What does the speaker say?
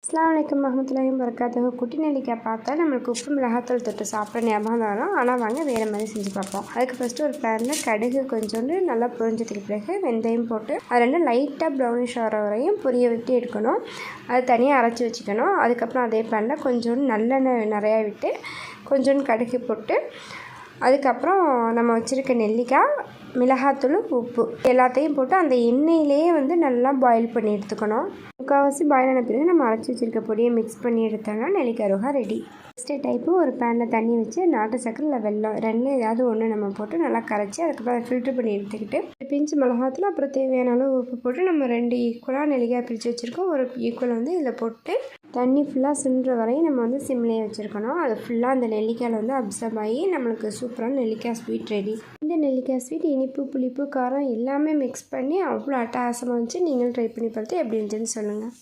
அஸ்ஸலாமு அலைக்கும் வரஹ்மத்துல்லாஹி வபரகாத்துஹு. குட்டி நெல்லிக்காய் பார்த்தா நம்மளுக்கு உப்பு மிளகாத்தூள் தொட்டு சாப்பிட்ற ஞாபகம் வரும். ஆனால் வாங்க வேறு மாதிரி செஞ்சு பார்ப்போம். அதுக்கு ஃபஸ்ட்டு ஒரு பேனில் கடுகு கொஞ்சோண்டு நல்லா பொரிஞ்சதுக்கு பிறகு வெந்தயம் போட்டு அது ரெண்டும் லைட்டாக ப்ரௌனிஷ் ஆகிற வரையும் பொரிய விட்டு எடுக்கணும். அது தனியாக அரைச்சி வச்சுக்கணும். அதுக்கப்புறம் அதே பேனில் கொஞ்சோண்டு நல்லெண்ணெய் நிறையா விட்டு கொஞ்சோண்டு கடுகு போட்டு அதுக்கப்புறம் நம்ம வச்சுருக்க நெல்லிக்காய், மிளகாத்தூள், உப்பு எல்லாத்தையும் போட்டு அந்த எண்ணெயிலேயே நல்லா பாயில் பண்ணி எடுத்துக்கணும். முக்கால்வாசி பாயில் ஆன பிறகு நம்ம அரைச்சி வச்சுருக்க பொடியை மிக்ஸ் பண்ணி எடுத்தோம்னா நெல்லிக்காய் அருகா ரெடி. ஃபஸ்ட்டு டைப்பு ஒரு பேனில் தண்ணி வச்சு நாட்டு சக்கரை இல்லை வெல்லம் ரெண்டில் ஏதாவது ஒன்று நம்ம போட்டு நல்லா கரைச்சி அதுக்கப்புறம் அதை ஃபில்ட்ரு பண்ணி எடுத்துக்கிட்டு பிஞ்சு மிளகாத்தூள் அப்புறம் தேவையான அளவு உப்பு போட்டு நம்ம 2 ஈக்குவலாக நெல்லிக்காய் பிரித்து வச்சுருக்கோம். ஒரு ஈக்குவல் இதில் போட்டு தண்ணி ஃபுல்லாக சிந்துற வரையும் நம்ம சிம்லேயே வச்சுருக்கணும். அது ஃபுல்லாக அந்த நெல்லிக்காயில் அப்சர்வ் ஆகி நம்மளுக்கு சூப்பரான நெல்லிக்காய் ஸ்வீட் ரெடி. இந்த நெல்லிக்காய் ஸ்வீட் இனிப்பு, புளிப்பு, காரம் எல்லாமே மிக்ஸ் பண்ணி அவ்வளோ அட்டகாசமாக இருந்துச்சு. நீங்களும் ட்ரை பண்ணி பார்த்து எப்படி இருந்துச்சுன்னு சொல்லுங்கள்.